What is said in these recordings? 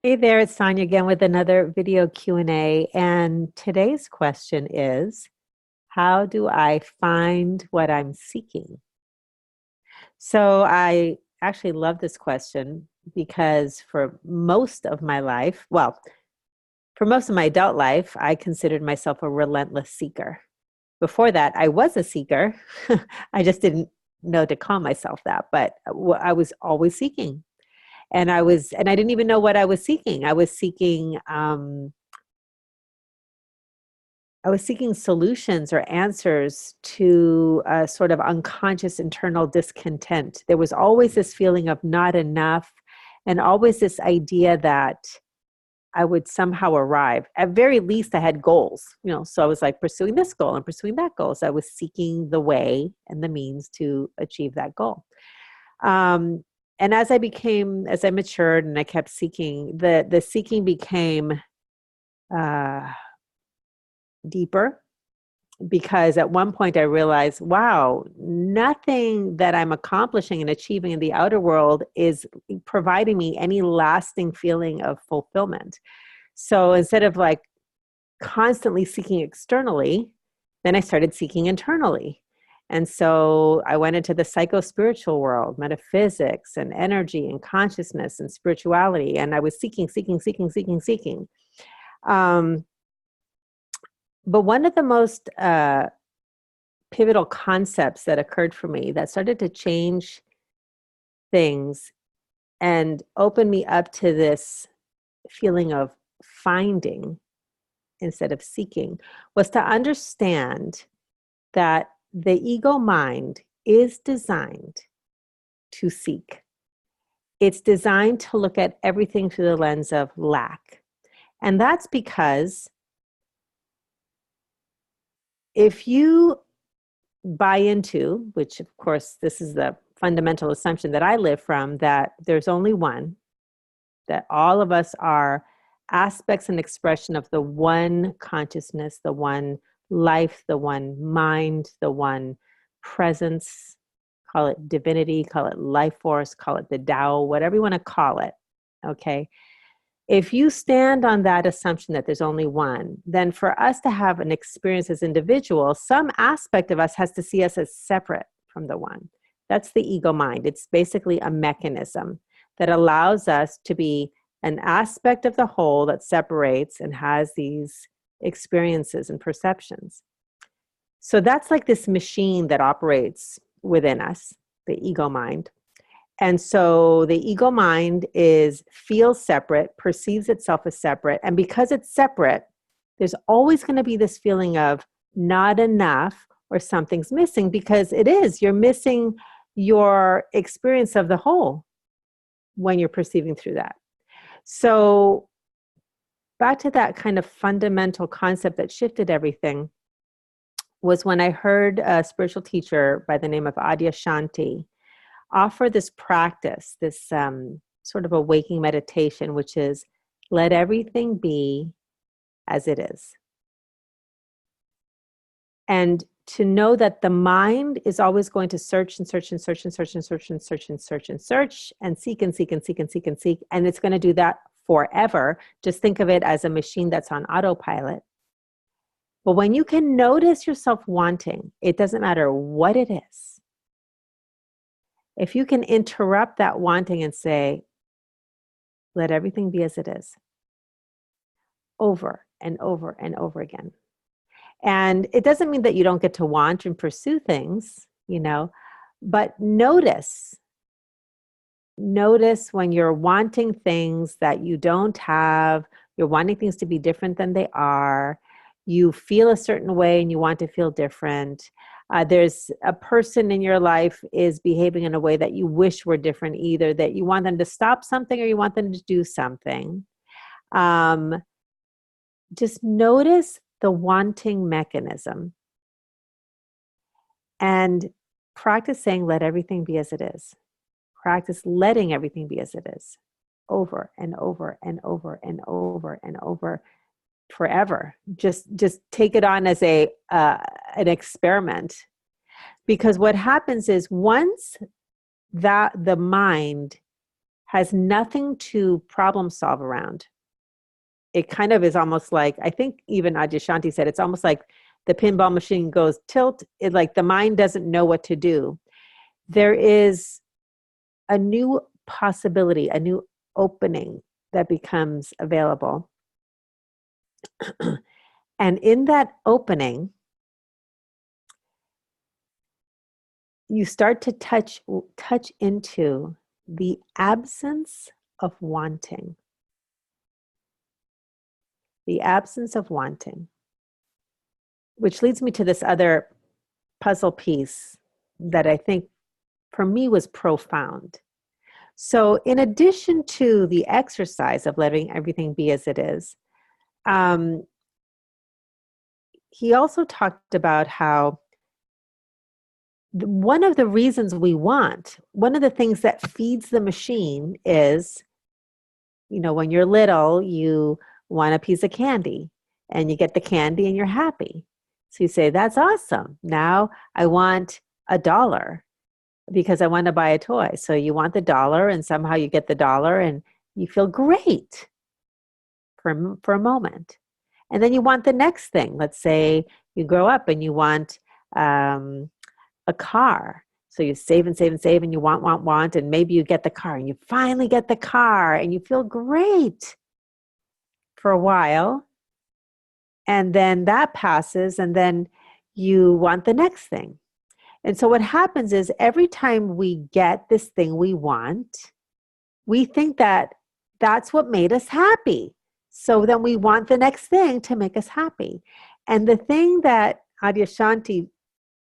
Hey there, it's Sonia again with another video Q&A. And today's question is, how do I find what I'm seeking? So I actually love this question because for most of my life, well, for most of my adult life, I considered myself a relentless seeker. Before that, I was a seeker. I just didn't know to call myself that, but I was always seeking. And I didn't even know what I was seeking. I was seeking solutions or answers to a sort of unconscious internal discontent. There was always this feeling of not enough, and always this idea that I would somehow arrive. At very least, I had goals, so I was like pursuing this goal and pursuing that goal. So I was seeking the way and the means to achieve that goal. Um, and as I matured and I kept seeking, the seeking became uh, deeper, because at one point I realized, wow, nothing that I'm accomplishing and achieving in the outer world is providing me any lasting feeling of fulfillment. So instead of like constantly seeking externally, then I started seeking internally. And so I went into the psycho-spiritual world, metaphysics and energy and consciousness and spirituality. And I was seeking. Um, but one of the most pivotal concepts that occurred for me that started to change things and open me up to this feeling of finding instead of seeking was to understand that the ego mind is designed to seek. It's designed to look at everything through the lens of lack. And that's because if you buy into, which of course, this is the fundamental assumption that I live from, that there's only one, that all of us are aspects and expression of the one consciousness, the one life, the one mind, the one presence, call it divinity, call it life force, call it the Tao, whatever you want to call it, okay? If you stand on that assumption that there's only one, then for us to have an experience as individuals, some aspect of us has to see us as separate from the one. That's the ego mind. It's basically a mechanism that allows us to be an aspect of the whole that separates and has these experiences and perceptions. So that's like this machine that operates within us, the ego mind. And so the ego mind feels separate, perceives itself as separate. And because it's separate, there's always going to be this feeling of not enough or something's missing, because you're missing your experience of the whole when you're perceiving through that. So back to that kind of fundamental concept that shifted everything was when I heard a spiritual teacher by the name of Adyashanti offer this practice, this sort of a waking meditation, which is let everything be as it is. And to know that the mind is always going to search and search and search and search and search and search and search and search and seek and seek and seek and seek and seek. And it's going to do that forever. Just think of it as a machine that's on autopilot. But when you can notice yourself wanting, it doesn't matter what it is. If you can interrupt that wanting and say, let everything be as it is, over and over and over again. And it doesn't mean that you don't get to want and pursue things, but notice when you're wanting things that you don't have, you're wanting things to be different than they are, you feel a certain way and you want to feel different. There's a person in your life is behaving in a way that you wish were different, either that you want them to stop something or you want them to do something. Just notice the wanting mechanism and practice saying, let everything be as it is. Practice letting everything be as it is, over and over and over and over and over, forever. Just take it on as an experiment, because what happens is once that the mind has nothing to problem solve around. It kind of is almost like, I think even Adyashanti said, it's almost like the pinball machine goes tilt. It like the mind doesn't know what to do. There is a new possibility, a new opening that becomes available. And in that opening, you start to touch into the absence of wanting. The absence of wanting. Which leads me to this other puzzle piece that I think for me was profound. So in addition to the exercise of letting everything be as it is, he also talked about how one of the reasons we want, one of the things that feeds the machine is, you know, when you're little, you want a piece of candy and you get the candy and you're happy. So you say, that's awesome. Now I want $1 because I want to buy a toy. So you want the $1 and somehow you get the $1 and you feel great for a moment. And then you want the next thing. Let's say you grow up and you want a car. So you save and save and save and you want, and maybe you get the car and you finally get the car and you feel great for a while. And then that passes and then you want the next thing. And so what happens is every time we get this thing we want, we think that that's what made us happy. So then we want the next thing to make us happy. And the thing that Adyashanti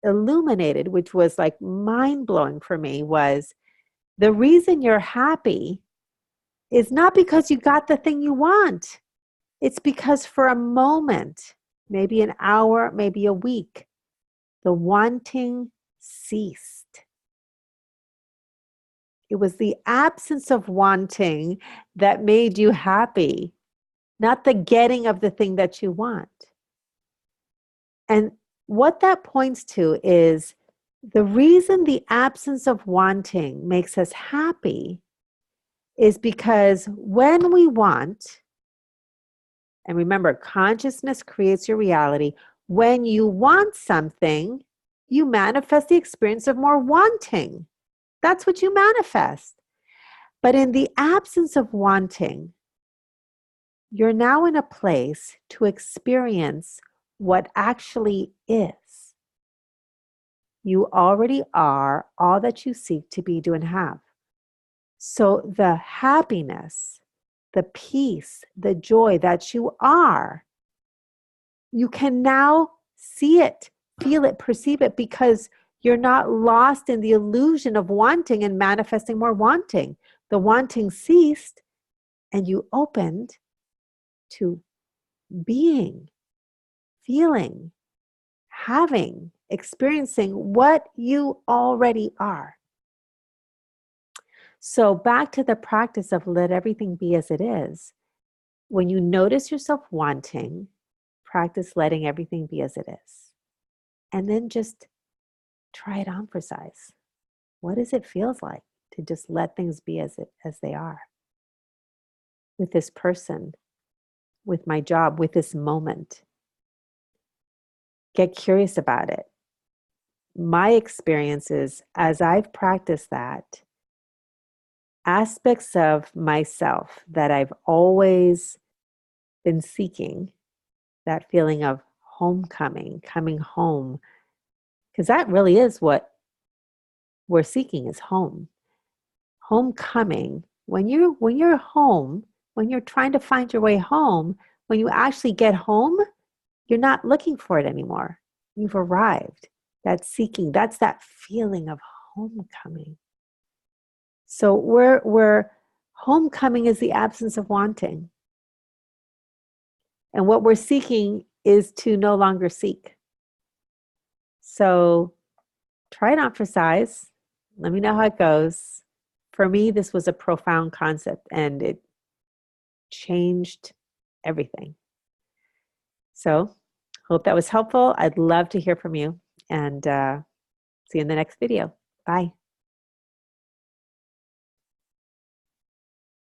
illuminated, which was like mind-blowing for me, was the reason you're happy is not because you got the thing you want. It's because for a moment, maybe an hour, maybe a week, the wanting ceased. It was the absence of wanting that made you happy, not the getting of the thing that you want. And what that points to is the reason the absence of wanting makes us happy is because when we want, and remember, consciousness creates your reality. When you want something, you manifest the experience of more wanting. That's what you manifest. But in the absence of wanting, you're now in a place to experience what actually is. You already are all that you seek to be, do, and have. So the happiness, the peace, the joy that you are, you can now see it, feel it, perceive it, because you're not lost in the illusion of wanting and manifesting more wanting. The wanting ceased and you opened to being, feeling, having, experiencing what you already are. So back to the practice of let everything be as it is. When you notice yourself wanting, practice letting everything be as it is. And then just try it on for size. What does it feel like to just let things be as they are? With this person, with my job, with this moment. Get curious about it. My experience is, as I've practiced that, aspects of myself that I've always been seeking, that feeling of homecoming, coming home, because that really is what we're seeking, is home. Homecoming, when you're home, when you're trying to find your way home, when you actually get home, you're not looking for it anymore. You've arrived. That's seeking. That's that feeling of homecoming. So we're homecoming is the absence of wanting. And what we're seeking is to no longer seek. So try it on for size. Let me know how it goes. For me, this was a profound concept and it changed everything. So hope that was helpful. I'd love to hear from you and see you in the next video. Bye.